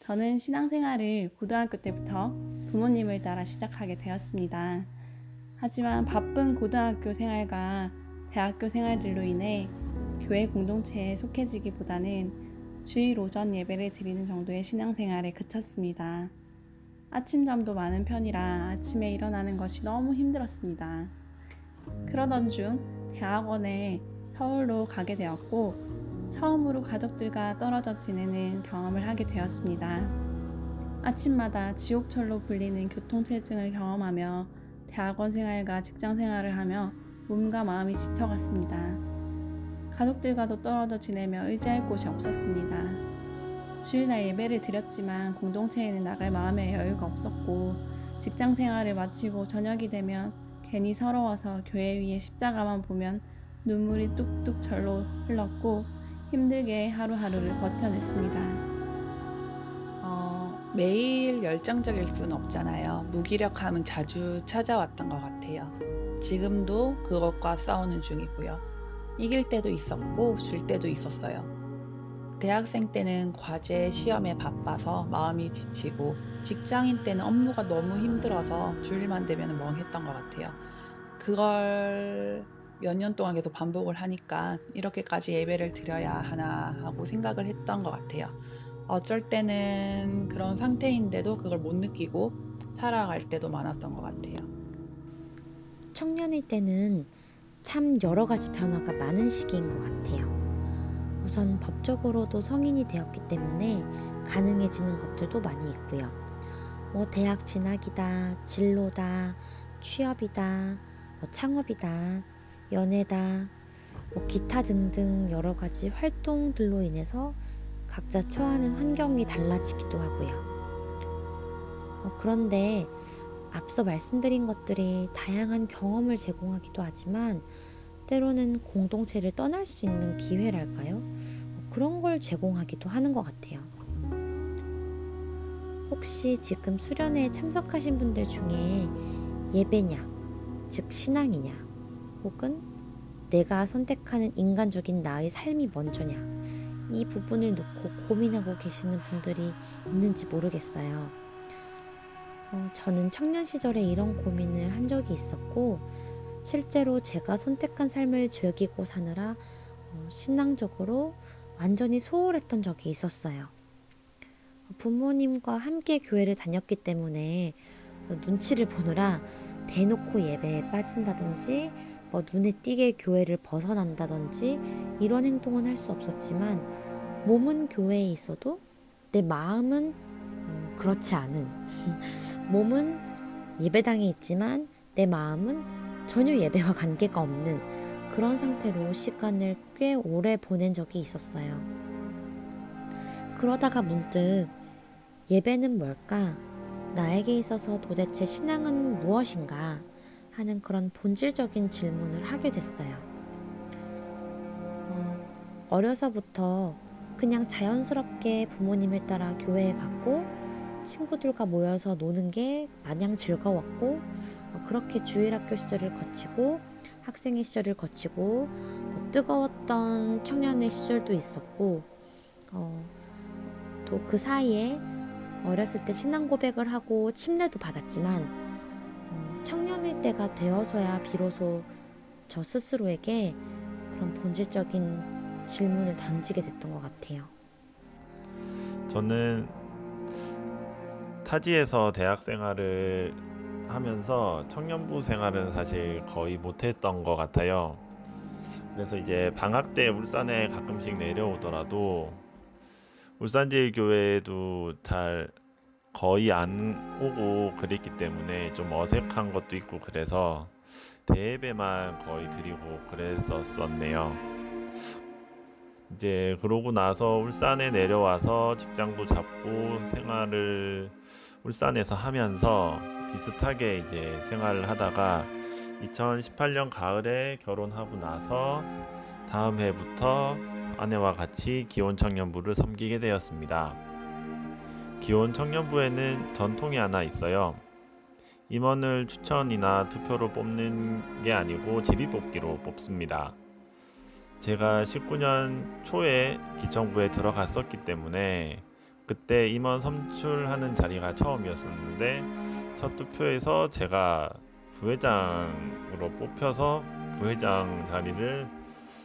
저는 신앙생활을 고등학교 때부터 부모님을 따라 시작하게 되었습니다. 하지만 바쁜 고등학교 생활과 대학교 생활들로 인해 교회 공동체에 속해지기보다는 주일 오전 예배를 드리는 정도의 신앙생활에 그쳤습니다. 아침잠도 많은 편이라 아침에 일어나는 것이 너무 힘들었습니다. 그러던 중 대학원에 서울로 가게 되었고 처음으로 가족들과 떨어져 지내는 경험을 하게 되었습니다. 아침마다 지옥철로 불리는 교통체증을 경험하며 대학원 생활과 직장 생활을 하며 몸과 마음이 지쳐갔습니다. 가족들과도 떨어져 지내며 의지할 곳이 없었습니다. 주일날 예배를 드렸지만 공동체에는 나갈 마음의 여유가 없었고 직장 생활을 마치고 저녁이 되면 괜히 서러워서 교회 위에 십자가만 보면 눈물이 뚝뚝 절로 흘렀고 힘들게 하루하루를 버텨냈습니다. 매일 열정적일 수는 없잖아요. 무기력함은 자주 찾아왔던 것 같아요. 지금도 그것과 싸우는 중이고요. 이길 때도 있었고 질 때도 있었어요. 대학생 때는 과제, 시험에 바빠서 마음이 지치고 직장인 때는 업무가 너무 힘들어서 주일만 되면 멍했던 것 같아요. 그걸 몇 년 동안 계속 반복을 하니까 이렇게까지 예배를 드려야 하나 하고 생각을 했던 것 같아요. 어쩔 때는 그런 상태인데도 그걸 못 느끼고 살아갈 때도 많았던 것 같아요. 청년일 때는 참 여러 가지 변화가 많은 시기인 것 같아요. 우선 법적으로도 성인이 되었기 때문에 가능해지는 것들도 많이 있고요. 대학 진학이다, 진로다, 취업이다, 창업이다, 연애다, 기타 등등 여러 가지 활동들로 인해서 각자 처하는 환경이 달라지기도 하고요. 그런데 앞서 말씀드린 것들이 다양한 경험을 제공하기도 하지만 때로는 공동체를 떠날 수 있는 기회랄까요? 그런 걸 제공하기도 하는 것 같아요. 혹시 지금 수련회에 참석하신 분들 중에 예배냐, 즉 신앙이냐, 혹은 내가 선택하는 인간적인 나의 삶이 먼저냐, 이 부분을 놓고 고민하고 계시는 분들이 있는지 모르겠어요. 저는 청년 시절에 이런 고민을 한 적이 있었고 실제로 제가 선택한 삶을 즐기고 사느라 신앙적으로 완전히 소홀했던 적이 있었어요. 부모님과 함께 교회를 다녔기 때문에 눈치를 보느라 대놓고 예배에 빠진다든지 눈에 띄게 교회를 벗어난다든지 이런 행동은 할 수 없었지만 몸은 교회에 있어도 내 마음은 그렇지 않은 몸은 예배당에 있지만 내 마음은 전혀 예배와 관계가 없는 그런 상태로 시간을 꽤 오래 보낸 적이 있었어요. 그러다가 문득 예배는 뭘까? 나에게 있어서 도대체 신앙은 무엇인가? 하는 그런 본질적인 질문을 하게 됐어요. 어려서부터 그냥 자연스럽게 부모님을 따라 교회에 갔고 친구들과 모여서 노는 게 마냥 즐거웠고 그렇게 주일학교 시절을 거치고 학생의 시절을 거치고 뜨거웠던 청년의 시절도 있었고 또 그 사이에 어렸을 때 신앙 고백을 하고 침례도 받았지만 청년일 때가 되어서야 비로소 저 스스로에게 그런 본질적인 질문을 던지게 됐던 것 같아요. 저는 타지에서 대학 생활을 하면서 청년부 생활은 사실 거의 못했던 것 같아요. 그래서 이제 방학 때 울산에 가끔씩 내려오더라도 울산제일교회에도 잘 거의 안 오고 그랬기 때문에 좀 어색한 것도 있고 그래서 대예배만 거의 드리고 그랬었네요. 이제 그러고 나서 울산에 내려와서 직장도 잡고 생활을 울산에서 하면서 비슷하게 이제 생활을 하다가 2018년 가을에 결혼하고 나서 다음 해부터 아내와 같이 기혼 청년부를 섬기게 되었습니다. 기혼 청년부에는 전통이 하나 있어요. 임원을 추천이나 투표로 뽑는 게 아니고 제비뽑기로 뽑습니다. 제가 19년 초에 기청부에 들어갔었기 때문에 그때 임원 선출하는 자리가 처음이었었는데 첫 투표에서 제가 부회장으로 뽑혀서 부회장 자리를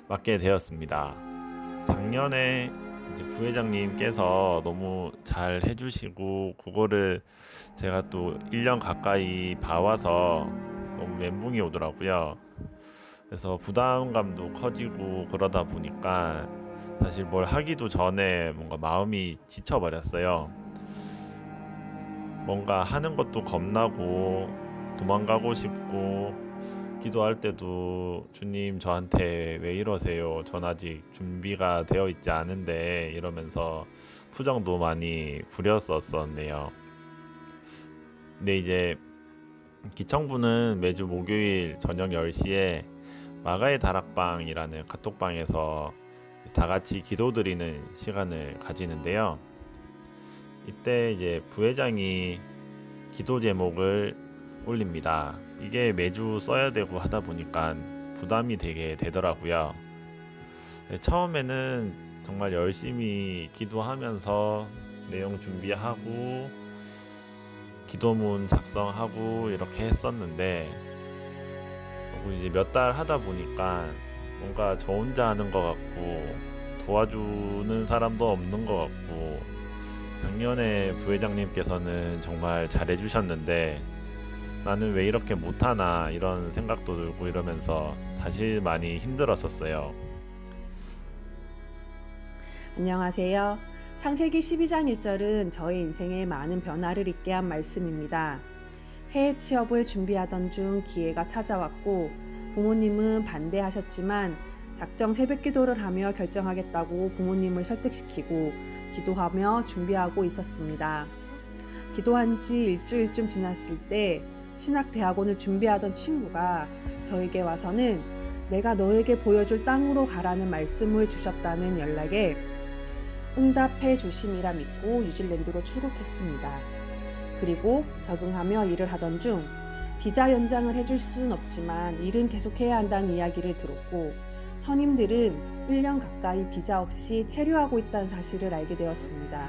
맡게 되었습니다. 작년에 이제 부회장님께서 너무 잘 해주시고 그거를 제가 또 1년 가까이 봐와서 너무 멘붕이 오더라고요. 그래서 부담감도 커지고 그러다 보니까 사실 뭘 하기도 전에 뭔가 마음이 지쳐버렸어요. 뭔가 하는 것도 겁나고 도망가고 싶고 기도할 때도 주님 저한테 왜 이러세요? 전 아직 준비가 되어 있지 않은데 이러면서 투정도 많이 부렸었네요. 근데 이제 기청부는 매주 목요일 저녁 10시에 마가의 다락방이라는 카톡방에서 다 같이 기도드리는 시간을 가지는데요. 이때 이제 부회장이 기도 제목을 올립니다. 이게 매주 써야 되고 하다 보니까 부담이 되게 되더라고요. 처음에는 정말 열심히 기도하면서 내용 준비하고 기도문 작성하고 이렇게 했었는데 이제 몇 달 하다 보니까 뭔가 저 혼자 하는 것 같고 도와주는 사람도 없는 것 같고 작년에 부회장님께서는 정말 잘해주셨는데 나는 왜 이렇게 못하나 이런 생각도 들고 이러면서 사실 많이 힘들었었어요. 안녕하세요. 창세기 12장 1절은 저의 인생에 많은 변화를 있게 한 말씀입니다. 해외 취업을 준비하던 중 기회가 찾아왔고 부모님은 반대하셨지만 작정 새벽 기도를 하며 결정하겠다고 부모님을 설득시키고 기도하며 준비하고 있었습니다. 기도한 지 일주일쯤 지났을 때 신학대학원을 준비하던 친구가 저에게 와서는 내가 너에게 보여줄 땅으로 가라는 말씀을 주셨다는 연락에 응답해 주심이라 믿고 뉴질랜드로 출국했습니다. 그리고 적응하며 일을 하던 중 비자 연장을 해줄 수는 없지만 일은 계속해야 한다는 이야기를 들었고 선임들은 1년 가까이 비자 없이 체류하고 있다는 사실을 알게 되었습니다.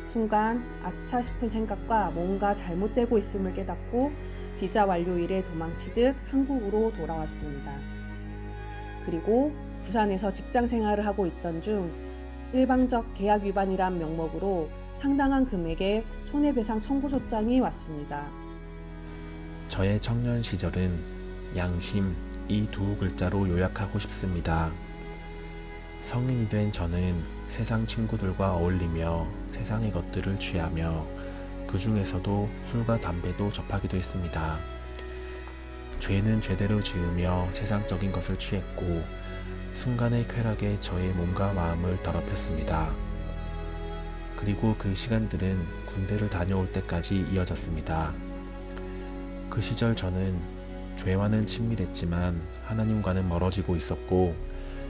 순간 아차 싶은 생각과 뭔가 잘못되고 있음을 깨닫고 비자 완료일에 도망치듯 한국으로 돌아왔습니다. 그리고 부산에서 직장 생활을 하고 있던 중 일방적 계약 위반이란 명목으로 상당한 금액의 손해배상 청구소장이 왔습니다. 저의 청년 시절은 양심 이 두 글자로 요약하고 싶습니다. 성인이 된 저는 세상 친구들과 어울리며 세상의 것들을 취하며 그 중에서도 술과 담배도 접하기도 했습니다. 죄는 죄대로 지으며 세상적인 것을 취했고 순간의 쾌락에 저의 몸과 마음을 더럽혔습니다. 그리고 그 시간들은 군대를 다녀올 때까지 이어졌습니다. 그 시절 저는 죄와는 친밀했지만 하나님과는 멀어지고 있었고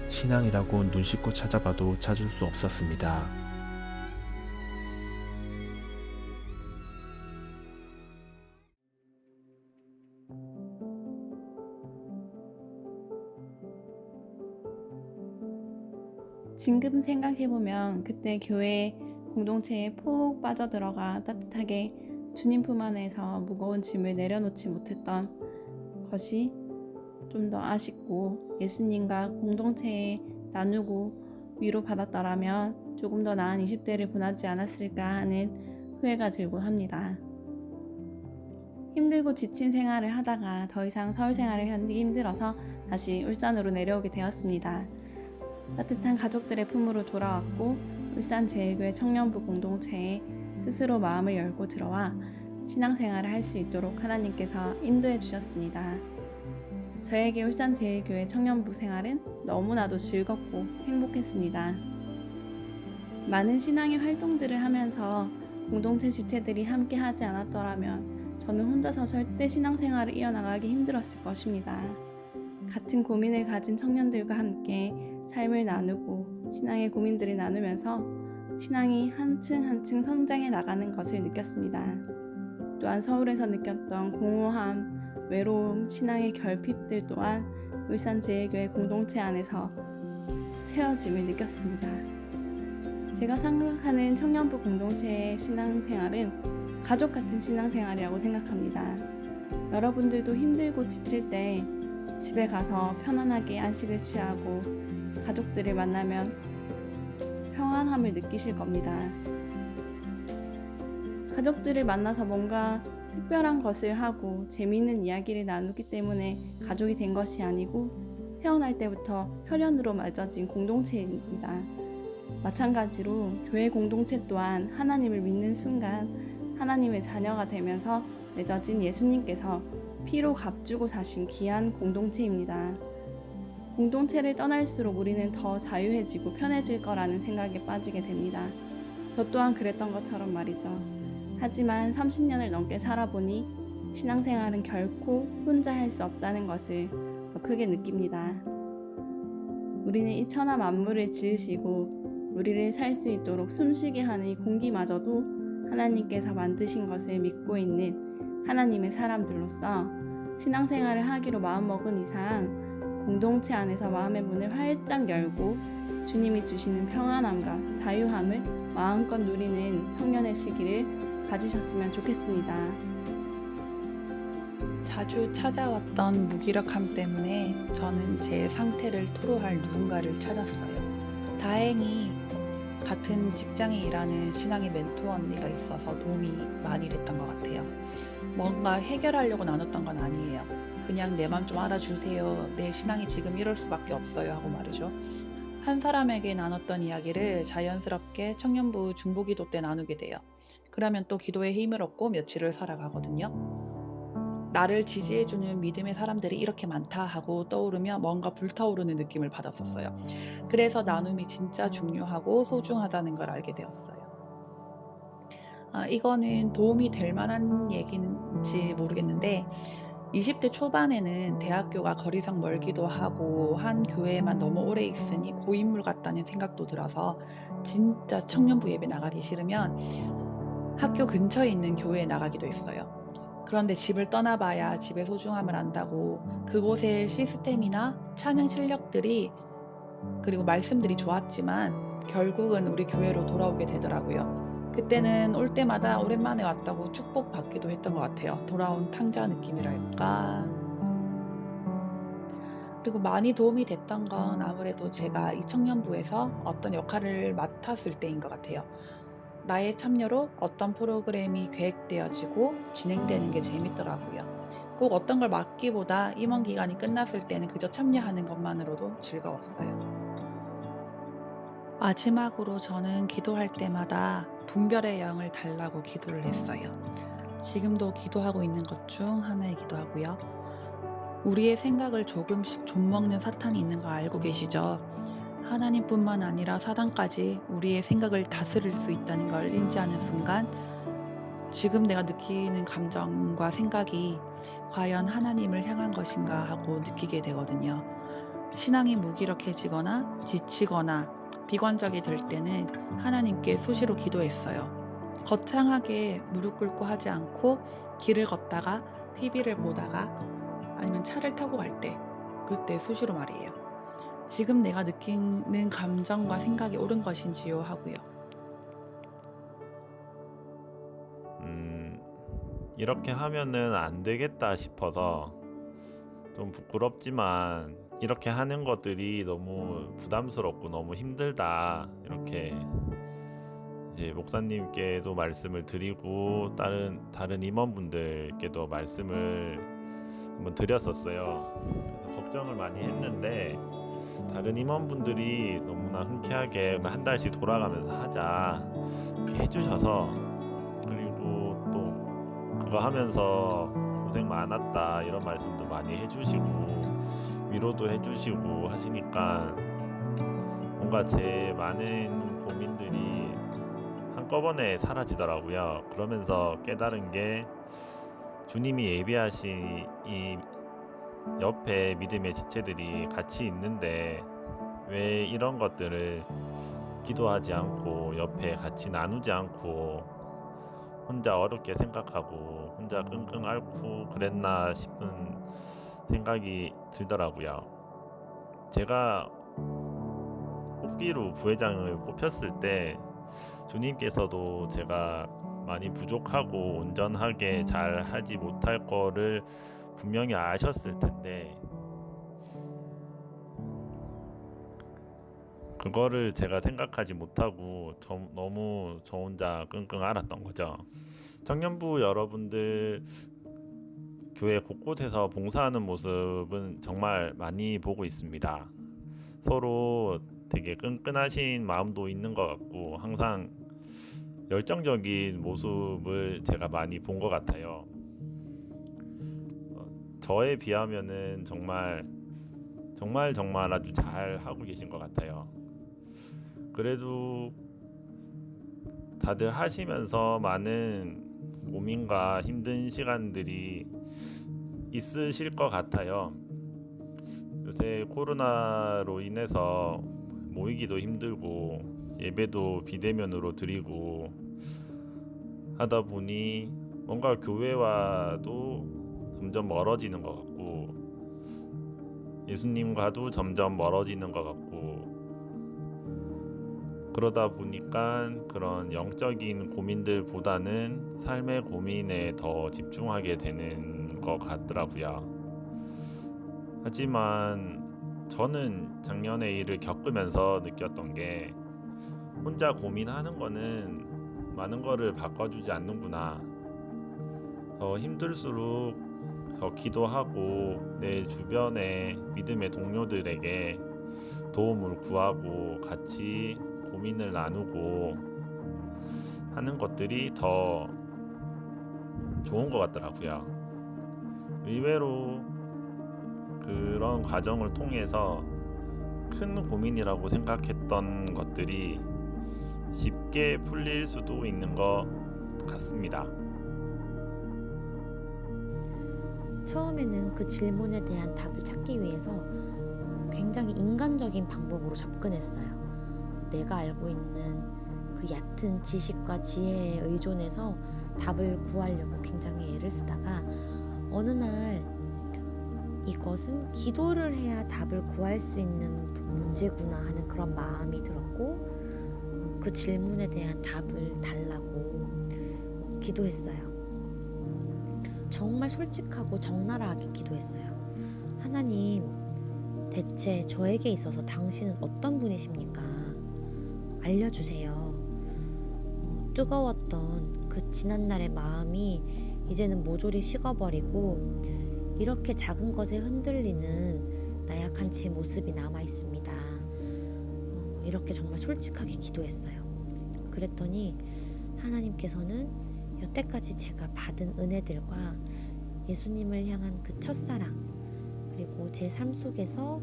신앙이라고 눈 씻고 찾아봐도 찾을 수 없었습니다. 지금 생각해보면 그때 교회 공동체에 푹 빠져들어가 따뜻하게 주님 품 안에서 무거운 짐을 내려놓지 못했던 것이 좀 더 아쉽고 예수님과 공동체에 나누고 위로받았더라면 조금 더 나은 20대를 보내지 않았을까 하는 후회가 들곤 합니다. 힘들고 지친 생활을 하다가 더 이상 서울 생활을 견디기 힘들어서 다시 울산으로 내려오게 되었습니다. 따뜻한 가족들의 품으로 돌아왔고 울산제일교회 청년부 공동체에 스스로 마음을 열고 들어와 신앙생활을 할 수 있도록 하나님께서 인도해 주셨습니다. 저에게 울산제일교회 청년부 생활은 너무나도 즐겁고 행복했습니다. 많은 신앙의 활동들을 하면서 공동체 지체들이 함께 하지 않았더라면 저는 혼자서 절대 신앙생활을 이어나가기 힘들었을 것입니다. 같은 고민을 가진 청년들과 함께 삶을 나누고 신앙의 고민들을 나누면서 신앙이 한층 한층 성장해 나가는 것을 느꼈습니다. 또한 서울에서 느꼈던 공허함, 외로움, 신앙의 결핍들 또한 울산제일교회 공동체 안에서 채워짐을 느꼈습니다. 제가 생각하는 청년부 공동체의 신앙생활은 가족 같은 신앙생활이라고 생각합니다. 여러분들도 힘들고 지칠 때 집에 가서 편안하게 안식을 취하고 가족들을 만나면 평안함을 느끼실 겁니다. 가족들을 만나서 뭔가 특별한 것을 하고 재미있는 이야기를 나누기 때문에 가족이 된 것이 아니고 태어날 때부터 혈연으로 맺어진 공동체입니다. 마찬가지로 교회 공동체 또한 하나님을 믿는 순간 하나님의 자녀가 되면서 맺어진 예수님께서 피로 값주고 사신 귀한 공동체입니다. 공동체를 떠날수록 우리는 더 자유해지고 편해질 거라는 생각에 빠지게 됩니다. 저 또한 그랬던 것처럼 말이죠. 하지만 30년을 넘게 살아보니 신앙생활은 결코 혼자 할 수 없다는 것을 더 크게 느낍니다. 우리는 이 천하 만물을 지으시고 우리를 살 수 있도록 숨쉬게 하는 이 공기마저도 하나님께서 만드신 것을 믿고 있는 하나님의 사람들로서 신앙생활을 하기로 마음먹은 이상 공동체 안에서 마음의 문을 활짝 열고 주님이 주시는 평안함과 자유함을 마음껏 누리는 청년의 시기를 가지셨으면 좋겠습니다. 자주 찾아왔던 무기력함 때문에 저는 제 상태를 토로할 누군가를 찾았어요. 다행히 같은 직장에 일하는 신앙의 멘토 언니가 있어서 도움이 많이 됐던 것 같아요. 뭔가 해결하려고 나눴던 건 아니에요. 그냥 내 맘 좀 알아주세요. 내 신앙이 지금 이럴 수밖에 없어요 하고 말이죠. 한 사람에게 나눴던 이야기를 자연스럽게 청년부 중보기도 때 나누게 돼요. 그러면 또 기도의 힘을 얻고 며칠을 살아가거든요. 나를 지지해주는 믿음의 사람들이 이렇게 많다 하고 떠오르며 뭔가 불타오르는 느낌을 받았었어요. 그래서 나눔이 진짜 중요하고 소중하다는 걸 알게 되었어요. 이거는 도움이 될 만한 얘기인지 모르겠는데 20대 초반에는 대학교가 거리상 멀기도 하고 한 교회에만 너무 오래 있으니 고인물 같다는 생각도 들어서 진짜 청년부 예배 나가기 싫으면 학교 근처에 있는 교회에 나가기도 했어요. 그런데 집을 떠나봐야 집의 소중함을 안다고 그곳의 시스템이나 찬양 실력들이 그리고 말씀들이 좋았지만 결국은 우리 교회로 돌아오게 되더라고요. 그때는 올 때마다 오랜만에 왔다고 축복받기도 했던 것 같아요. 돌아온 탕자 느낌이랄까. 그리고 많이 도움이 됐던 건 아무래도 제가 이 청년부에서 어떤 역할을 맡았을 때인 것 같아요. 나의 참여로 어떤 프로그램이 계획되어지고 진행되는 게 재밌더라고요. 꼭 어떤 걸 맡기보다 임원 기간이 끝났을 때는 그저 참여하는 것만으로도 즐거웠어요. 마지막으로 저는 기도할 때마다 분별의 영을 달라고 기도를 했어요. 지금도 기도하고 있는 것 중 하나이기도 하고요. 우리의 생각을 조금씩 좀먹는 사탄이 있는 거 알고 계시죠? 하나님뿐만 아니라 사단까지 우리의 생각을 다스릴 수 있다는 걸 인지하는 순간 지금 내가 느끼는 감정과 생각이 과연 하나님을 향한 것인가 하고 느끼게 되거든요. 신앙이 무기력해지거나 지치거나 비관적이 될 때는 하나님께 수시로 기도했어요. 거창하게 무릎 꿇고 하지 않고 길을 걷다가 TV를 보다가 아니면 차를 타고 갈 때 그때 수시로 말이에요. 지금 내가 느끼는 감정과 생각이 옳은 것인지요 하고요. 이렇게 하면은 안 되겠다 싶어서 좀 부끄럽지만 이렇게 하는 것들이 너무 부담스럽고 너무 힘들다 이렇게 이제 목사님께도 말씀을 드리고 다른 임원분들께도 말씀을 한번 드렸었어요. 그래서 걱정을 많이 했는데 다른 임원분들이 너무나 흔쾌하게 한 달씩 돌아가면서 하자 이렇게 해주셔서 그리고 또 그거 하면서 고생 많았다 이런 말씀도 많이 해주시고 위로도 해주시고 하시니까 뭔가 제 많은 고민들이 한꺼번에 사라지더라고요. 그러면서 깨달은 게 주님이 예비하신 이 옆에 믿음의 지체들이 같이 있는데 왜 이런 것들을 기도하지 않고 옆에 같이 나누지 않고 혼자 어렵게 생각하고 혼자 끙끙 앓고 그랬나 싶은 생각이 들더라고요. 제가 뽑기로 부회장을 뽑혔을 때 주님께서도 제가 많이 부족하고 온전하게 잘 하지 못할 거를 분명히 아셨을 텐데 그거를 제가 생각하지 못하고 너무 저 혼자 끙끙 앓았던 거죠. 청년부 여러분들 교회 곳곳에서 봉사하는 모습은 정말 많이 보고 있습니다. 서로 되게 끈끈하신 마음도 있는 것 같고 항상 열정적인 모습을 제가 많이 본 것 같아요. 저에 비하면은 정말 아주 잘 하고 계신 것 같아요. 그래도 다들 하시면서 많은 고민과 힘든 시간들이 있으실 것 같아요. 요새 코로나로 인해서 모이기도 힘들고 예배도 비대면으로 드리고 하다 보니 뭔가 교회와도 점점 멀어지는 것 같고 예수님과도 점점 멀어지는 것 같고 그러다 보니까 그런 영적인 고민들보다는 삶의 고민에 더 집중하게 되는 것 같더라고요. 하지만 저는 작년에 일을 겪으면서 느꼈던 게 혼자 고민하는 거는 많은 거를 바꿔주지 않는구나. 더 힘들수록 더 기도하고 내 주변의 믿음의 동료들에게 도움을 구하고 같이 고민을 나누고 하는 것들이 더 좋은 것 같더라고요. 의외로 그런 과정을 통해서 큰 고민이라고 생각했던 것들이 쉽게 풀릴 수도 있는 것 같습니다. 처음에는 그 질문에 대한 답을 찾기 위해서 굉장히 인간적인 방법으로 접근했어요. 내가 알고 있는 그 얕은 지식과 지혜에 의존해서 답을 구하려고 굉장히 애를 쓰다가 어느 날 이것은 기도를 해야 답을 구할 수 있는 문제구나 하는 그런 마음이 들었고 그 질문에 대한 답을 달라고 기도했어요. 정말 솔직하고 적나라하게 기도했어요. 하나님, 대체 저에게 있어서 당신은 어떤 분이십니까? 알려주세요. 뜨거웠던 그 지난날의 마음이 이제는 모조리 식어버리고 이렇게 작은 것에 흔들리는 나약한 제 모습이 남아있습니다. 이렇게 정말 솔직하게 기도했어요. 그랬더니 하나님께서는 여태까지 제가 받은 은혜들과 예수님을 향한 그 첫사랑 그리고 제 삶 속에서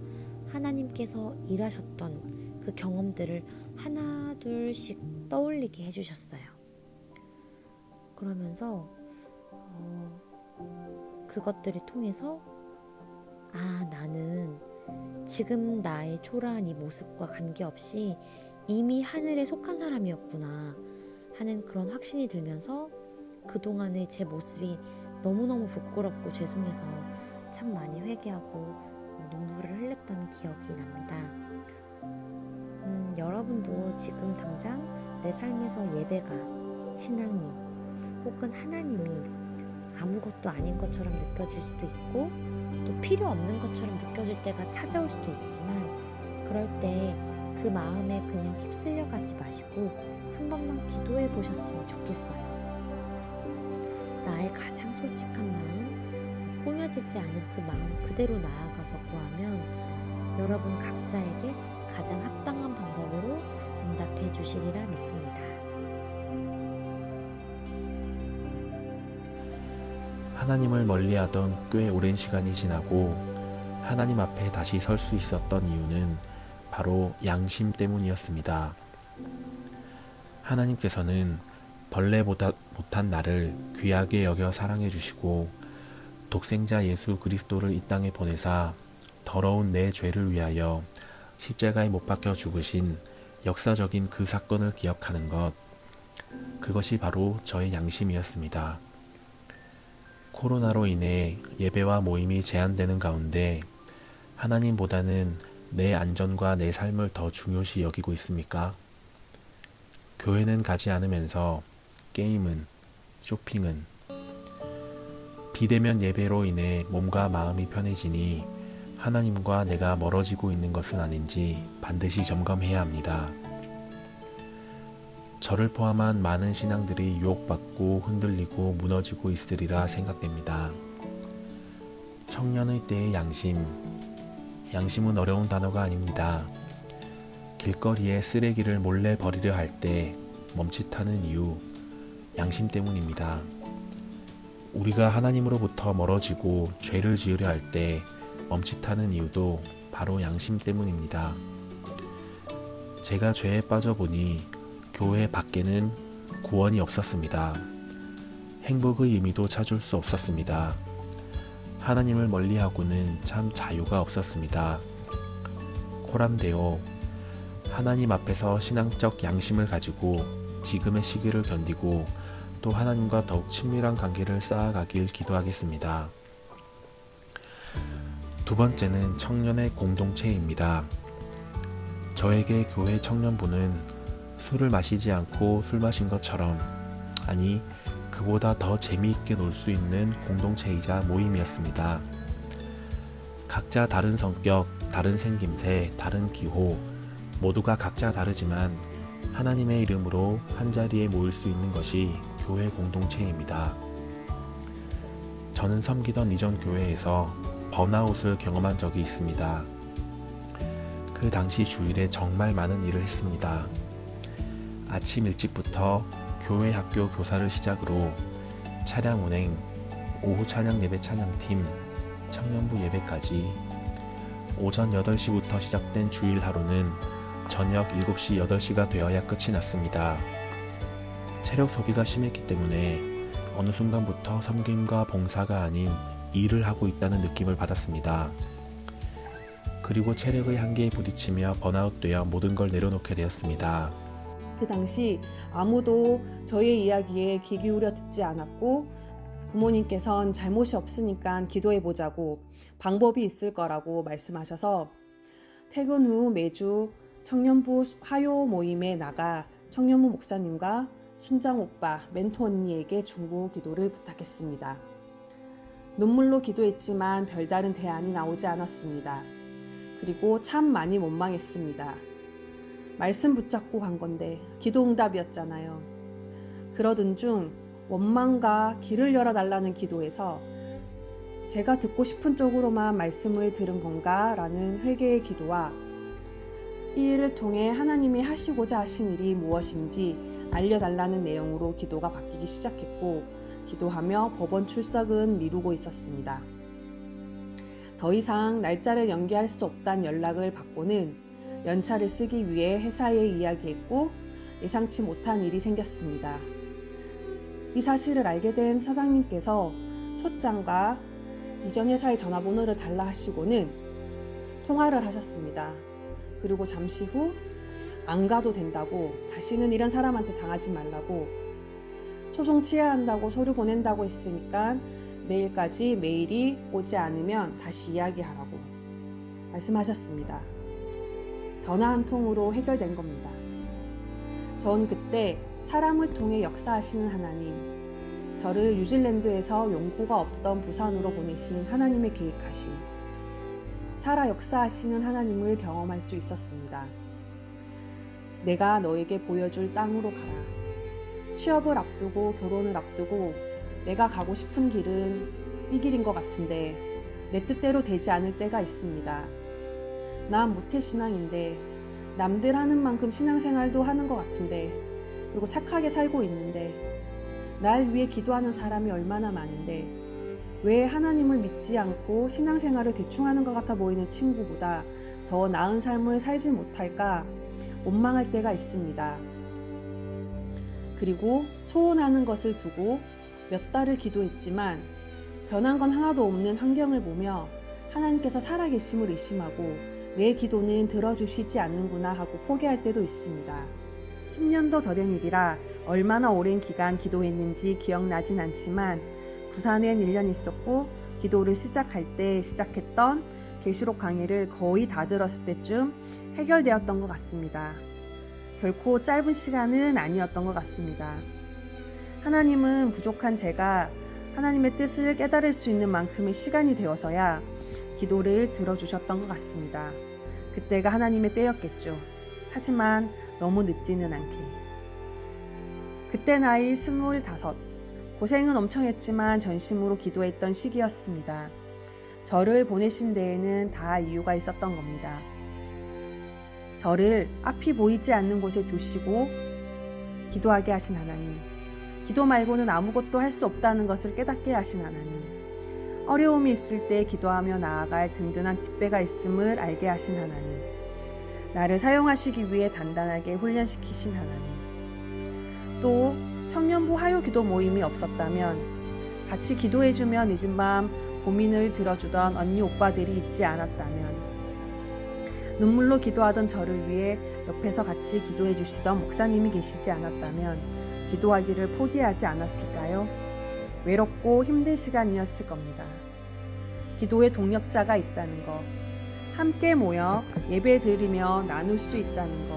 하나님께서 일하셨던 그 경험들을 하나 둘씩 떠올리게 해주셨어요. 그러면서 그것들을 통해서 나는 지금 나의 초라한 이 모습과 관계없이 이미 하늘에 속한 사람이었구나 하는 그런 확신이 들면서 그동안의 제 모습이 너무너무 부끄럽고 죄송해서 참 많이 회개하고 눈물을 흘렸던 기억이 납니다. 여러분도 지금 당장 내 삶에서 예배가, 신앙이 혹은 하나님이 아무것도 아닌 것처럼 느껴질 수도 있고 또 필요 없는 것처럼 느껴질 때가 찾아올 수도 있지만 그럴 때 그 마음에 그냥 휩쓸려 가지 마시고 한 번만 기도해 보셨으면 좋겠어요. 나의 가장 솔직한 마음, 꾸며지지 않은 그 마음 그대로 나아가서 구하면 여러분 각자에게 가장 합당한 방법으로 응답해 주시리라 믿습니다. 하나님을 멀리하던 꽤 오랜 시간이 지나고 하나님 앞에 다시 설 수 있었던 이유는 바로 양심 때문이었습니다. 하나님께서는 벌레보다 못한 나를 귀하게 여겨 사랑해 주시고 독생자 예수 그리스도를 이 땅에 보내사 더러운 내 죄를 위하여 십자가에 못 박혀 죽으신 역사적인 그 사건을 기억하는 것, 그것이 바로 저의 양심이었습니다. 코로나로 인해 예배와 모임이 제한되는 가운데 하나님보다는 내 안전과 내 삶을 더 중요시 여기고 있습니까? 교회는 가지 않으면서 게임은, 쇼핑은, 비대면 예배로 인해 몸과 마음이 편해지니 하나님과 내가 멀어지고 있는 것은 아닌지 반드시 점검해야 합니다. 저를 포함한 많은 신앙들이 유혹받고 흔들리고 무너지고 있으리라 생각됩니다. 청년의 때의 양심은 어려운 단어가 아닙니다. 길거리에 쓰레기를 몰래 버리려 할 때 멈칫하는 이유, 양심 때문입니다. 우리가 하나님으로부터 멀어지고 죄를 지으려 할 때 멈칫하는 이유도 바로 양심 때문입니다. 제가 죄에 빠져보니 교회 밖에는 구원이 없었습니다. 행복의 의미도 찾을 수 없었습니다. 하나님을 멀리하고는 참 자유가 없었습니다. 코람데오, 하나님 앞에서 신앙적 양심을 가지고 지금의 시기를 견디고 또 하나님과 더욱 친밀한 관계를 쌓아가길 기도하겠습니다. 두 번째는 청년의 공동체입니다. 저에게 교회 청년부는 술을 마시지 않고 술 마신 것처럼, 아니 그보다 더 재미있게 놀 수 있는 공동체이자 모임이었습니다. 각자 다른 성격, 다른 생김새, 다른 기호, 모두가 각자 다르지만 하나님의 이름으로 한자리에 모일 수 있는 것이 교회 공동체입니다. 저는 섬기던 이전 교회에서 번아웃을 경험한 적이 있습니다. 그 당시 주일에 정말 많은 일을 했습니다. 아침 일찍부터 교회 학교 교사를 시작으로 차량 운행, 오후 찬양 예배 찬양팀, 청년부 예배까지 오전 8시부터 시작된 주일 하루는 저녁 7시, 8시가 되어야 끝이 났습니다. 체력 소비가 심했기 때문에 어느 순간부터 섬김과 봉사가 아닌 일을 하고 있다는 느낌을 받았습니다. 그리고 체력의 한계에 부딪히며 번아웃되어 모든 걸 내려놓게 되었습니다. 그 당시 아무도 저희의 이야기에 귀 기울여 듣지 않았고 부모님께선 잘못이 없으니까 기도해보자고 방법이 있을 거라고 말씀하셔서 퇴근 후 매주 청년부 화요 모임에 나가 청년부 목사님과 순장 오빠, 멘토 언니에게 중보 기도를 부탁했습니다. 눈물로 기도했지만 별다른 대안이 나오지 않았습니다. 그리고 참 많이 원망했습니다. 말씀 붙잡고 간 건데 기도 응답이었잖아요. 그러던 중 원망과 길을 열어달라는 기도에서 제가 듣고 싶은 쪽으로만 말씀을 들은 건가? 라는 회개의 기도와 이 일을 통해 하나님이 하시고자 하신 일이 무엇인지 알려달라는 내용으로 기도가 바뀌기 시작했고 기도하며 법원 출석은 미루고 있었습니다. 더 이상 날짜를 연기할 수 없다는 연락을 받고는 연차를 쓰기 위해 회사에 이야기했고 예상치 못한 일이 생겼습니다. 이 사실을 알게 된 사장님께서 소장과 이전 회사의 전화번호를 달라 하시고는 통화를 하셨습니다. 그리고 잠시 후 안 가도 된다고, 다시는 이런 사람한테 당하지 말라고, 소송 취해야 한다고 서류 보낸다고 했으니까 내일까지 메일이 오지 않으면 다시 이야기하라고 말씀하셨습니다. 전화 한 통으로 해결된 겁니다. 전 그때 사람을 통해 역사하시는 하나님, 저를 뉴질랜드에서 연고가 없던 부산으로 보내신 하나님의 계획하심, 살아 역사하시는 하나님을 경험할 수 있었습니다. 내가 너에게 보여줄 땅으로 가라. 취업을 앞두고 결혼을 앞두고 내가 가고 싶은 길은 이 길인 것 같은데 내 뜻대로 되지 않을 때가 있습니다. 난 모태신앙인데 남들 하는 만큼 신앙생활도 하는 것 같은데, 그리고 착하게 살고 있는데, 날 위해 기도하는 사람이 얼마나 많은데 왜 하나님을 믿지 않고 신앙생활을 대충 하는 것 같아 보이는 친구보다 더 나은 삶을 살지 못할까 원망할 때가 있습니다. 그리고 소원하는 것을 두고 몇 달을 기도했지만 변한 건 하나도 없는 환경을 보며 하나님께서 살아계심을 의심하고 내 기도는 들어주시지 않는구나 하고 포기할 때도 있습니다. 10년도 더 된 일이라 얼마나 오랜 기간 기도했는지 기억나진 않지만 부산엔 1년 있었고 기도를 시작할 때 시작했던 계시록 강의를 거의 다 들었을 때쯤 해결되었던 것 같습니다. 결코 짧은 시간은 아니었던 것 같습니다. 하나님은 부족한 제가 하나님의 뜻을 깨달을 수 있는 만큼의 시간이 되어서야 기도를 들어주셨던 것 같습니다. 그때가 하나님의 때였겠죠. 하지만 너무 늦지는 않게. 그때 나이 25, 고생은 엄청 했지만 전심으로 기도했던 시기였습니다. 저를 보내신 데에는 다 이유가 있었던 겁니다. 저를 앞이 보이지 않는 곳에 두시고 기도하게 하신 하나님, 기도 말고는 아무것도 할 수 없다는 것을 깨닫게 하신 하나님, 어려움이 있을 때 기도하며 나아갈 든든한 뒷배가 있음을 알게 하신 하나님, 나를 사용하시기 위해 단단하게 훈련시키신 하나님, 또 청년부 하요 기도 모임이 없었다면 같이 기도해주며 늦은 밤 고민을 들어주던 언니 오빠들이 있지 않았다면, 눈물로 기도하던 저를 위해 옆에서 같이 기도해 주시던 목사님이 계시지 않았다면 기도하기를 포기하지 않았을까요? 외롭고 힘든 시간이었을 겁니다. 기도의 동력자가 있다는 것, 함께 모여 예배 드리며 나눌 수 있다는 것,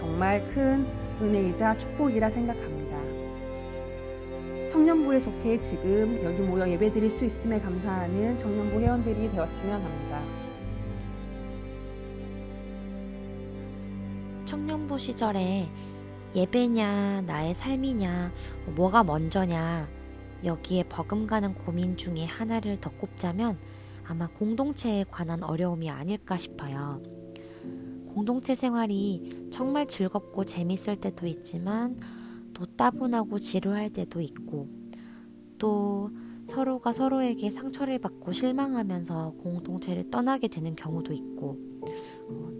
정말 큰 은혜이자 축복이라 생각합니다. 청년부에 속해 지금 여기 모여 예배 드릴 수 있음에 감사하는 청년부 회원들이 되었으면 합니다. 청년부 시절에 예배냐 나의 삶이냐 뭐가 먼저냐 여기에 버금가는 고민 중에 하나를 더 꼽자면 아마 공동체에 관한 어려움이 아닐까 싶어요. 공동체 생활이 정말 즐겁고 재밌을 때도 있지만 또 따분하고 지루할 때도 있고 또 서로가 서로에게 상처를 받고 실망하면서 공동체를 떠나게 되는 경우도 있고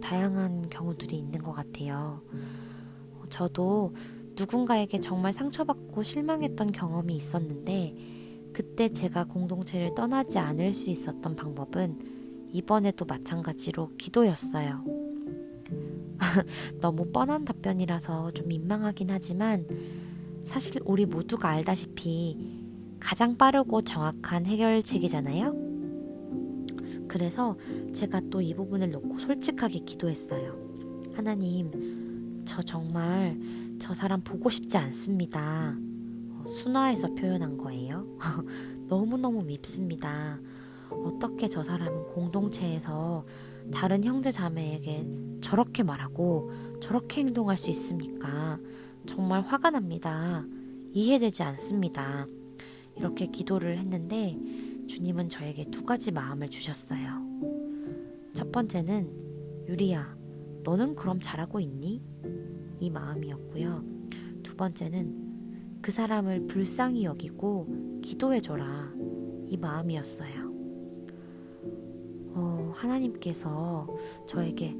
다양한 경우들이 있는 것 같아요. 저도 누군가에게 정말 상처받고 실망했던 경험이 있었는데 그때 제가 공동체를 떠나지 않을 수 있었던 방법은 이번에도 마찬가지로 기도였어요. 너무 뻔한 답변이라서 좀 민망하긴 하지만 사실 우리 모두가 알다시피 가장 빠르고 정확한 해결책이잖아요. 그래서 제가 또 이 부분을 놓고 솔직하게 기도했어요. 하나님, 저 정말 저 사람 보고 싶지 않습니다. 순화해서 표현한 거예요. 너무너무 밉습니다. 어떻게 저 사람은 공동체에서 다른 형제 자매에게 저렇게 말하고 저렇게 행동할 수 있습니까? 정말 화가 납니다. 이해되지 않습니다. 이렇게 기도를 했는데 주님은 저에게 두 가지 마음을 주셨어요. 첫 번째는 유리야, 너는 그럼 잘하고 있니? 이 마음이었고요. 두 번째는 그 사람을 불쌍히 여기고 기도해줘라. 이 마음이었어요. 하나님께서 저에게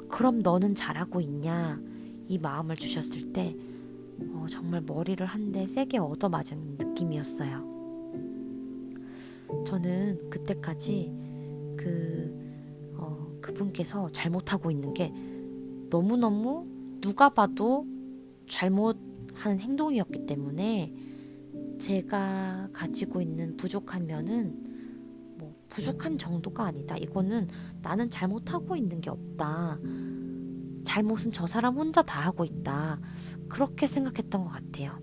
그럼 너는 잘하고 있냐? 이 마음을 주셨을 때 정말 머리를 한 대 세게 얻어맞은 느낌이었어요. 저는 그때까지 그분께서 잘못하고 있는 게 너무너무 누가 봐도 잘못하는 행동이었기 때문에 제가 가지고 있는 부족한 면은 부족한 정도가 아니다. 이거는 나는 잘못하고 있는 게 없다. 잘못은 저 사람 혼자 다 하고 있다. 그렇게 생각했던 것 같아요.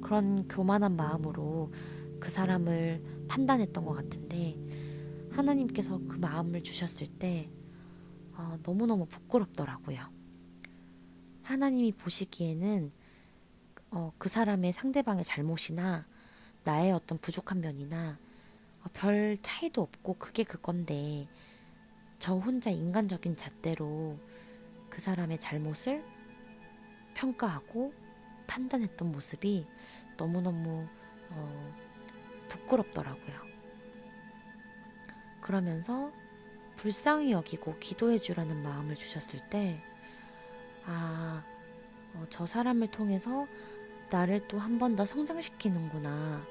그런 교만한 마음으로 그 사람을 판단했던 것 같은데 하나님께서 그 마음을 주셨을 때 너무너무 부끄럽더라고요. 하나님이 보시기에는 그 사람의 상대방의 잘못이나 나의 어떤 부족한 면이나 별 차이도 없고 그게 그건데 저 혼자 인간적인 잣대로 그 사람의 잘못을 평가하고 판단했던 모습이 너무너무 부끄럽더라고요. 그러면서 불쌍히 여기고 기도해 주라는 마음을 주셨을 때 저 사람을 통해서 나를 또 한 번 더 성장시키는구나.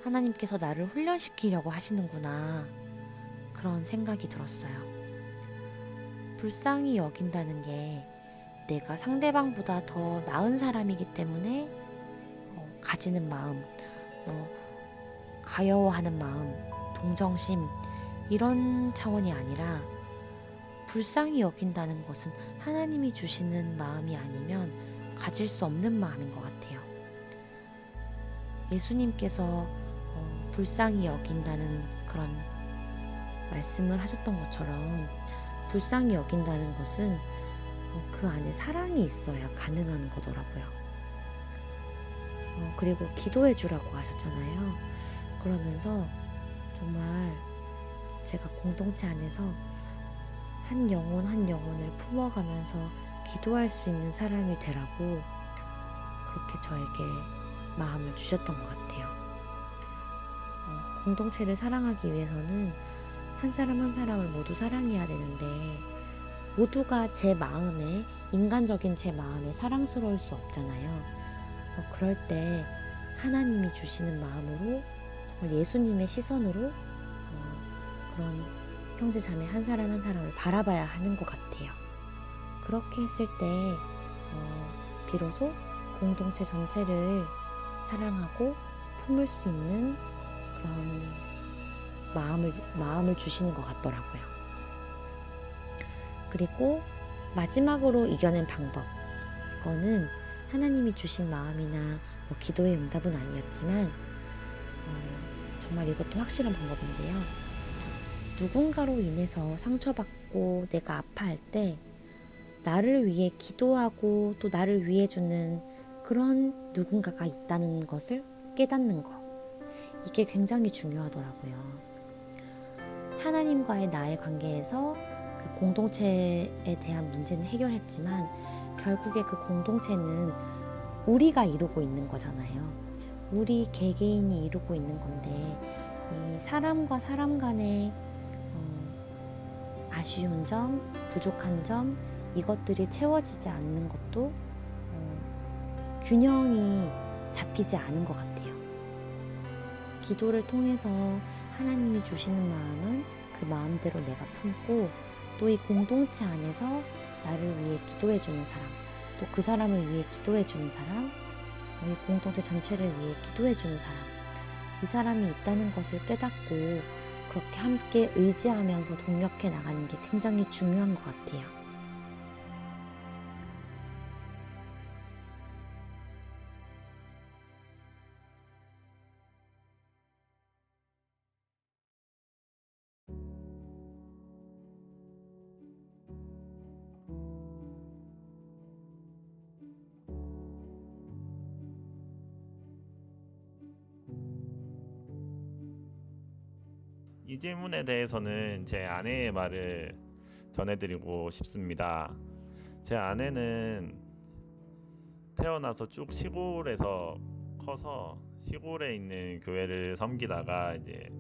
하나님께서 나를 훈련시키려고 하시는구나. 그런 생각이 들었어요. 불쌍히 여긴다는 게 내가 상대방보다 더 나은 사람이기 때문에 가지는 마음, 가여워하는 마음, 동정심 이런 차원이 아니라 불쌍히 여긴다는 것은 하나님이 주시는 마음이 아니면 가질 수 없는 마음인 것 같아요. 예수님께서 불쌍히 여긴다는 그런 말씀을 하셨던 것처럼 불쌍히 여긴다는 것은 그 안에 사랑이 있어야 가능한 거더라고요. 그리고 기도해 주라고 하셨잖아요. 그러면서 정말 제가 공동체 안에서 한 영혼 한 영혼을 품어가면서 기도할 수 있는 사람이 되라고 그렇게 저에게 마음을 주셨던 것 같아요. 공동체를 사랑하기 위해서는 한 사람 한 사람을 모두 사랑해야 되는데 모두가 제 마음에, 인간적인 제 마음에 사랑스러울 수 없잖아요. 그럴 때 하나님이 주시는 마음으로, 예수님의 시선으로 그런 형제 자매 한 사람 한 사람을 바라봐야 하는 것 같아요. 그렇게 했을 때 비로소 공동체 전체를 사랑하고 품을 수 있는 그런 마음을 주시는 것 같더라고요. 그리고 마지막으로 이겨낸 방법, 이거는 하나님이 주신 마음이나 기도의 응답은 아니었지만 정말 이것도 확실한 방법인데요. 누군가로 인해서 상처받고 내가 아파할 때 나를 위해 기도하고 또 나를 위해 주는 그런 누군가가 있다는 것을 깨닫는 것, 이게 굉장히 중요하더라고요. 하나님과의 나의 관계에서 그 공동체에 대한 문제는 해결했지만 결국에 그 공동체는 우리가 이루고 있는 거잖아요. 우리 개개인이 이루고 있는 건데 이 사람과 사람 간의 아쉬운 점, 부족한 점, 이것들이 채워지지 않는 것도 균형이 잡히지 않은 것 같아요. 기도를 통해서 하나님이 주시는 마음은 그 마음대로 내가 품고 또 이 공동체 안에서 나를 위해 기도해 주는 사람, 또 그 사람을 위해 기도해 주는 사람, 이 공동체 전체를 위해 기도해 주는 사람, 이 사람이 있다는 것을 깨닫고 그렇게 함께 의지하면서 동력해 나가는 게 굉장히 중요한 것 같아요. 이 질문에 대해서는 제 아내의 말을 전해드리고 싶습니다. 제 아내는 태어나서 쭉 시골에서 커서 시골에 있는 교회를 섬기다가 이제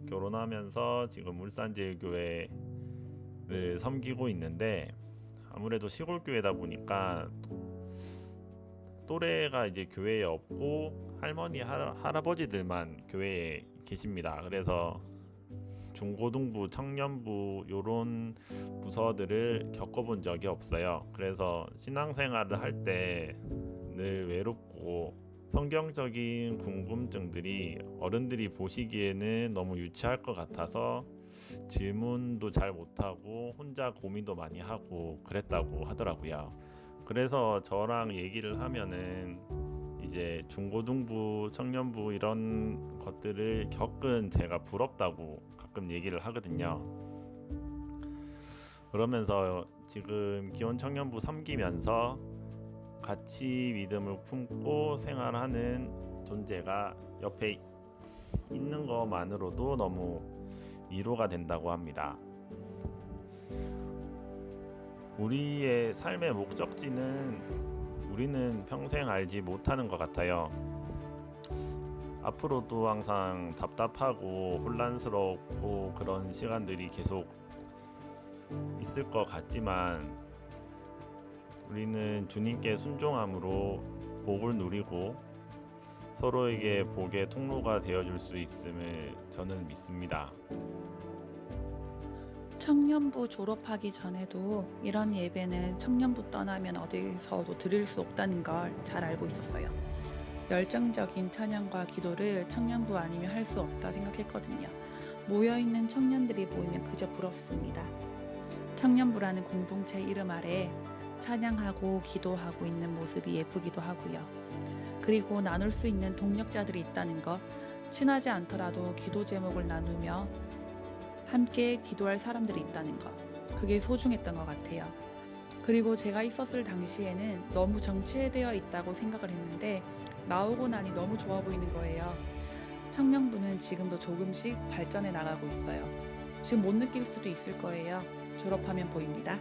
결혼하면서 지금 울산제일교회를 섬기고 있는데, 아무래도 시골 교회다 보니까 또래가 이제 교회에 없고 할머니 할아버지들만 교회에 계십니다. 그래서 중고등부, 청년부 요런 부서들을 겪어본 적이 없어요. 그래서 신앙생활을 할 때 늘 외롭고 성경적인 궁금증들이 어른들이 보시기에는 너무 유치할 것 같아서 질문도 잘 못하고 혼자 고민도 많이 하고 그랬다고 하더라고요. 그래서 저랑 얘기를 하면은 이제 중고등부, 청년부 이런 것들을 겪은 제가 부럽다고 가끔 얘기를 하거든요. 그러면서 지금 기원 청년부 섬기면서 같이 믿음을 품고 생활하는 존재가 옆에 있는 것만으로도 너무 위로가 된다고 합니다. 우리의 삶의 목적지는 우리는 평생 알지 못하는 것 같아요. 앞으로도 항상 답답하고 혼란스럽고 그런 시간들이 계속 있을 것 같지만 우리는 주님께 순종함으로 복을 누리고 서로에게 복의 통로가 되어줄 수 있음을 저는 믿습니다. 청년부 졸업하기 전에도 이런 예배는 청년부 떠나면 어디서도 드릴 수 없다는 걸 잘 알고 있었어요. 열정적인 찬양과 기도를 청년부 아니면 할 수 없다 생각했거든요. 모여있는 청년들이 보이면 그저 부럽습니다. 청년부라는 공동체 이름 아래 찬양하고 기도하고 있는 모습이 예쁘기도 하고요. 그리고 나눌 수 있는 동력자들이 있다는 것, 친하지 않더라도 기도 제목을 나누며 함께 기도할 사람들이 있다는 것, 그게 소중했던 것 같아요. 그리고 제가 있었을 당시에는 너무 정체되어 있다고 생각을 했는데 나오고 나니 너무 좋아 보이는 거예요. 청년부는 지금도 조금씩 발전해 나가고 있어요. 지금 못 느낄 수도 있을 거예요. 졸업하면 보입니다.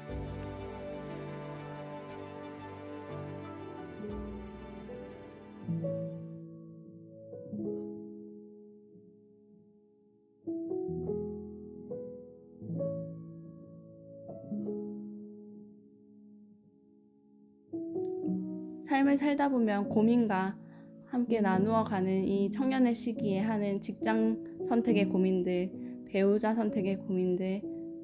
삶을 살다 보면 고민과 함께 나누어 가는 이 청년의 시기에 하는 직장 선택의 고민들, 배우자 선택의 고민들,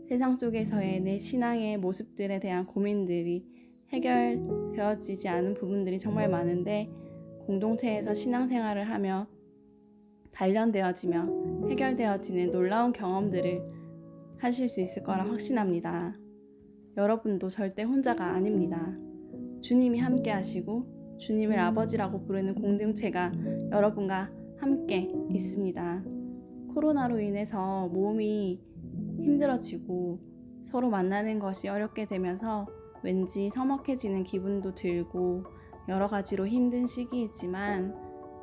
세상 속에서의 내 신앙의 모습들에 대한 고민들이 해결되어지지 않은 부분들이 정말 많은데 공동체에서 신앙생활을 하며 단련되어지며 해결되어지는 놀라운 경험들을 하실 수 있을 거라 확신합니다. 여러분도 절대 혼자가 아닙니다. 주님이 함께 하시고 주님을 아버지라고 부르는 공동체가 여러분과 함께 있습니다. 코로나로 인해서 몸이 힘들어지고 서로 만나는 것이 어렵게 되면서 왠지 서먹해지는 기분도 들고 여러 가지로 힘든 시기이지만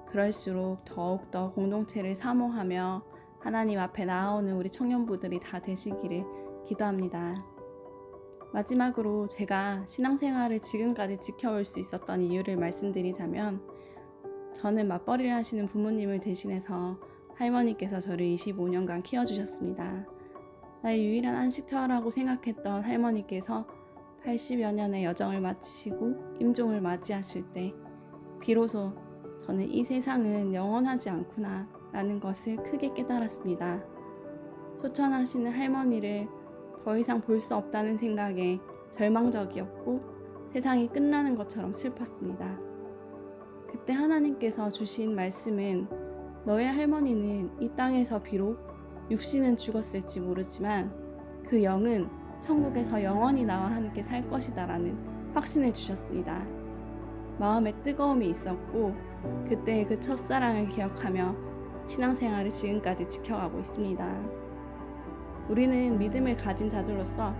그럴수록 더욱더 공동체를 사모하며 하나님 앞에 나아오는 우리 청년부들이 다 되시기를 기도합니다. 마지막으로 제가 신앙생활을 지금까지 지켜올 수 있었던 이유를 말씀드리자면 저는 맞벌이를 하시는 부모님을 대신해서 할머니께서 저를 25년간 키워주셨습니다. 나의 유일한 안식처라고 생각했던 할머니께서 80여 년의 여정을 마치시고 임종을 맞이하실 때 비로소 저는 이 세상은 영원하지 않구나 라는 것을 크게 깨달았습니다. 소천하시는 할머니를 더 이상 볼 수 없다는 생각에 절망적이었고 세상이 끝나는 것처럼 슬펐습니다. 그때 하나님께서 주신 말씀은 너의 할머니는 이 땅에서 비록 육신은 죽었을지 모르지만 그 영은 천국에서 영원히 나와 함께 살 것이다 라는 확신을 주셨습니다. 마음에 뜨거움이 있었고 그때의 그 첫사랑을 기억하며 신앙생활을 지금까지 지켜가고 있습니다. 우리는 믿음을 가진 자들로서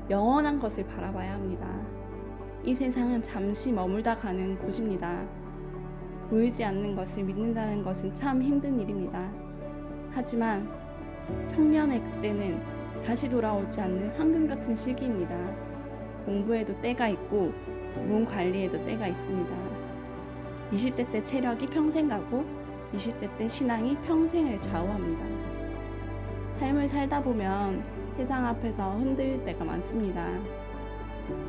영원한 것을 바라봐야 합니다. 이 세상은 잠시 머물다 가는 곳입니다. 보이지 않는 것을 믿는다는 것은 참 힘든 일입니다. 하지만 청년의 그때는 다시 돌아오지 않는 황금 같은 시기입니다. 공부에도 때가 있고 몸 관리에도 때가 있습니다. 20대 때 체력이 평생 가고 20대 때 신앙이 평생을 좌우합니다. 삶을 살다 보면 세상 앞에서 흔들릴 때가 많습니다.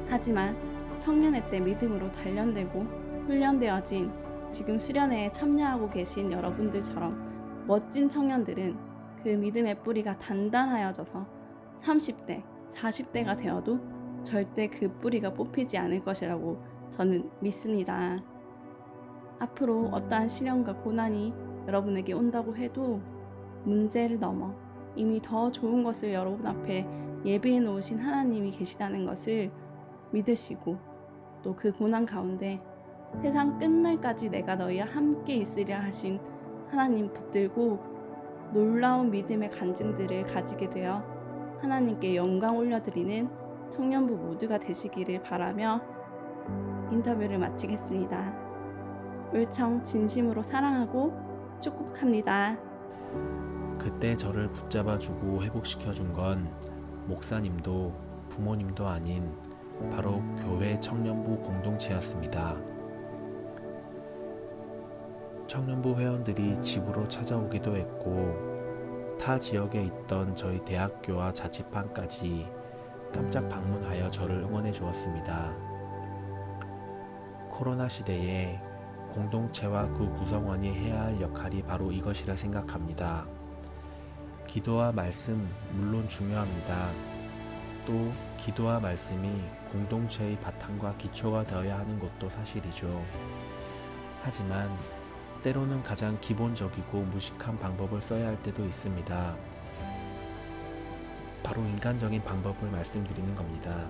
하지만 청년의 때 믿음으로 단련되고 훈련되어진 지금 수련회에 참여하고 계신 여러분들처럼 멋진 청년들은 그 믿음의 뿌리가 단단하여져서 30대, 40대가 되어도 절대 그 뿌리가 뽑히지 않을 것이라고 저는 믿습니다. 앞으로 어떠한 시련과 고난이 여러분에게 온다고 해도 문제를 넘어 이미 더 좋은 것을 여러분 앞에 예비해 놓으신 하나님이 계시다는 것을 믿으시고 또 그 고난 가운데 세상 끝날까지 내가 너희와 함께 있으리라 하신 하나님 붙들고 놀라운 믿음의 간증들을 가지게 되어 하나님께 영광 올려드리는 청년부 모두가 되시기를 바라며 인터뷰를 마치겠습니다. 울청 진심으로 사랑하고 축복합니다. 그때 저를 붙잡아주고 회복시켜준 건 목사님도 부모님도 아닌 바로 교회 청년부 공동체였습니다. 청년부 회원들이 집으로 찾아오기도 했고 타 지역에 있던 저희 대학교와 자취방까지 깜짝 방문하여 저를 응원해 주었습니다. 코로나 시대에 공동체와 그 구성원이 해야 할 역할이 바로 이것이라 생각합니다. 기도와 말씀 물론 중요합니다. 또 기도와 말씀이 공동체의 바탕과 기초가 되어야 하는 것도 사실이죠. 하지만 때로는 가장 기본적이고 무식한 방법을 써야 할 때도 있습니다. 바로 인간적인 방법을 말씀드리는 겁니다.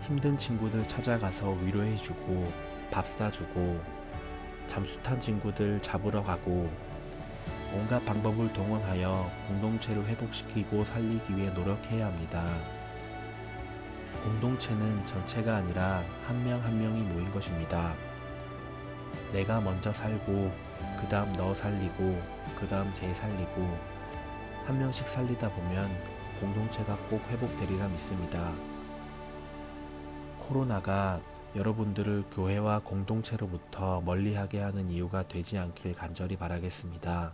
힘든 친구들 찾아가서 위로해주고 밥 사주고 잠수 탄 친구들 잡으러 가고 온갖 방법을 동원하여 공동체를 회복시키고 살리기 위해 노력해야 합니다. 공동체는 전체가 아니라 한 명 한 명이 모인 것입니다. 내가 먼저 살고 그 다음 너 살리고 그 다음 쟤 살리고 한 명씩 살리다 보면 공동체가 꼭 회복되리라 믿습니다. 코로나가 여러분들을 교회와 공동체로부터 멀리하게 하는 이유가 되지 않길 간절히 바라겠습니다.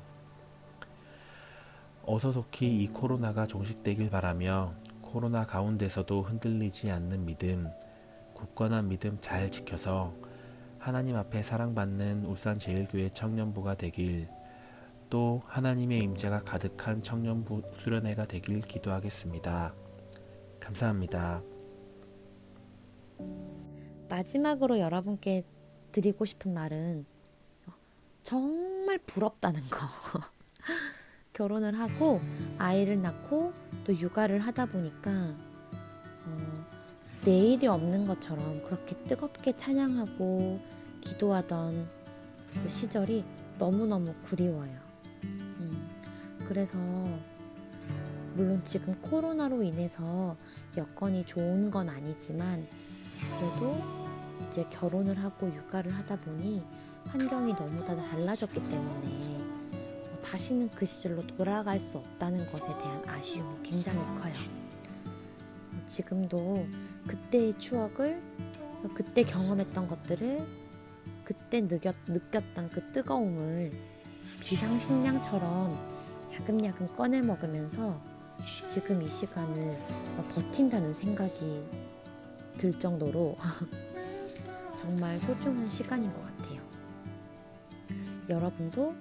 어서 속히 이 코로나가 종식되길 바라며 코로나 가운데서도 흔들리지 않는 믿음, 굳건한 믿음 잘 지켜서 하나님 앞에 사랑받는 울산제일교회 청년부가 되길, 또 하나님의 임재가 가득한 청년부 수련회가 되길 기도하겠습니다. 감사합니다. 마지막으로 여러분께 드리고 싶은 말은 정말 부럽다는 거. 결혼을 하고 아이를 낳고 또 육아를 하다 보니까 내일이 없는 것처럼 그렇게 뜨겁게 찬양하고 기도하던 그 시절이 너무너무 그리워요. 그래서 물론 지금 코로나로 인해서 여건이 좋은 건 아니지만 그래도 이제 결혼을 하고 육아를 하다 보니 환경이 너무 다 달라졌기 때문에 다시는 그 시절로 돌아갈 수 없다는 것에 대한 아쉬움이 굉장히 커요. 지금도 그때의 추억을, 그때 경험했던 것들을, 그때 느꼈던 그 뜨거움을 비상식량처럼 야금야금 꺼내 먹으면서 지금 이 시간을 버틴다는 생각이 들 정도로 정말 소중한 시간인 것 같아요. 여러분도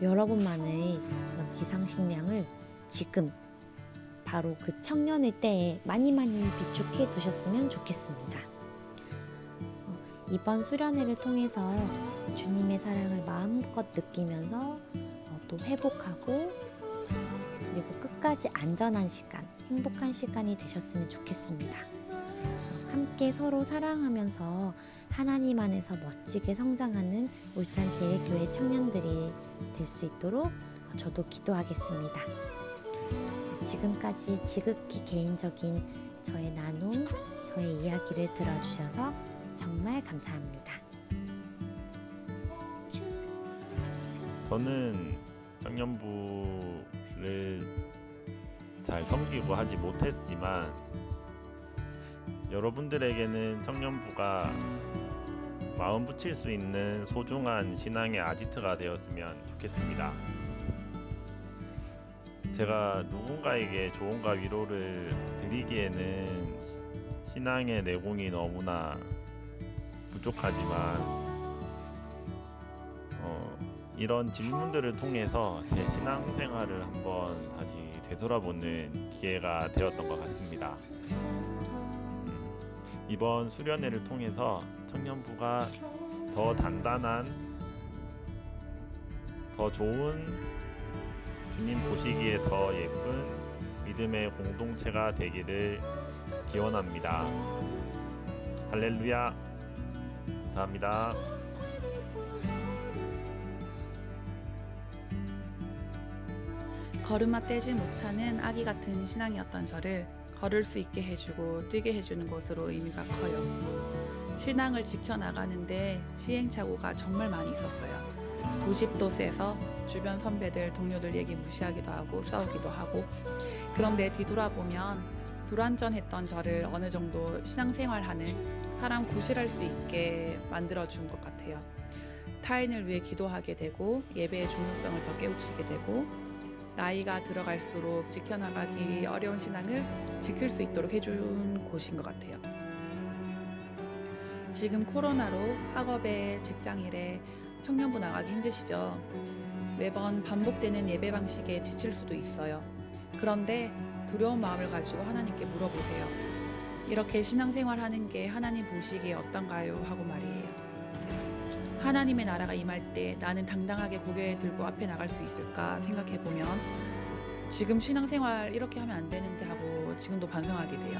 여러분만의 그런 비상식량을 지금 바로 그 청년의 때에 많이 비축해 두셨으면 좋겠습니다. 이번 수련회를 통해서 주님의 사랑을 마음껏 느끼면서 또 회복하고 그리고 끝까지 안전한 시간, 행복한 시간이 되셨으면 좋겠습니다. 함께 서로 사랑하면서 하나님 안에서 멋지게 성장하는 울산제일교회 청년들이 될 수 있도록 저도 기도하겠습니다. 지금까지 지극히 개인적인 저의 나눔, 저의 이야기를 들어주셔서 정말 감사합니다. 저는 청년부를 잘 섬기고 하지 못했지만 여러분들에게는 청년부가 마음 붙일 수 있는 소중한 신앙의 아지트가 되었으면 좋겠습니다. 제가 누군가에게 조언과 위로를 드리기에는 신앙의 내공이 너무나 부족하지만 이런 질문들을 통해서 제 신앙생활을 한번 다시 되돌아보는 기회가 되었던 것 같습니다. 이번 수련회를 통해서 청년부가 더 단단한, 더 좋은, 주님 보시기에 더 예쁜 믿음의 공동체가 되기를 기원합니다. 할렐루야. 감사합니다. 걸음마 떼지 못하는 아기 같은 신앙이었던 저를 걸을 수 있게 해주고 뛰게 해주는 것으로 의미가 커요. 신앙을 지켜나가는데 시행착오가 정말 많이 있었어요. 고집도 세서 주변 선배들, 동료들 얘기 무시하기도 하고 싸우기도 하고. 그런데 뒤돌아보면 불완전했던 저를 어느 정도 신앙생활하는 사람 구실할 수 있게 만들어준 것 같아요. 타인을 위해 기도하게 되고 예배의 중요성을 더 깨우치게 되고 나이가 들어갈수록 지켜나가기 어려운 신앙을 지킬 수 있도록 해준 곳인 것 같아요. 지금 코로나로 학업에 직장일에 청년부 나가기 힘드시죠? 매번 반복되는 예배 방식에 지칠 수도 있어요. 그런데 두려운 마음을 가지고 하나님께 물어보세요. 이렇게 신앙생활 하는 게 하나님 보시기에 어떤가요? 하고 말이에요. 하나님의 나라가 임할 때 나는 당당하게 고개 들고 앞에 나갈 수 있을까 생각해보면 지금 신앙생활 이렇게 하면 안 되는데 하고 지금도 반성하게 돼요.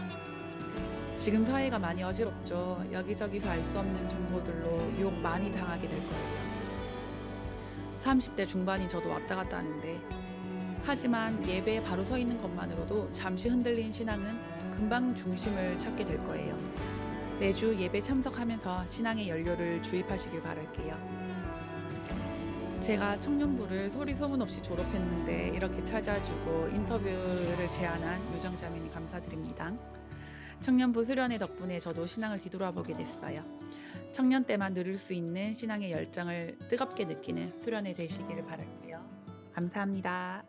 지금 사회가 많이 어지럽죠. 여기저기서 알 수 없는 정보들로 욕 많이 당하게 될 거예요. 30대 중반이 저도 왔다 갔다 하는데, 하지만 예배에 바로 서 있는 것만으로도 잠시 흔들린 신앙은 금방 중심을 찾게 될 거예요. 매주 예배 참석하면서 신앙의 연료를 주입하시길 바랄게요. 제가 청년부를 소리 소문 없이 졸업했는데 이렇게 찾아주고 인터뷰를 제안한 요정자매님 감사드립니다. 청년부 수련회 덕분에 저도 신앙을 뒤돌아보게 됐어요. 청년 때만 누릴 수 있는 신앙의 열정을 뜨겁게 느끼는 수련회 되시기를 바랄게요. 감사합니다.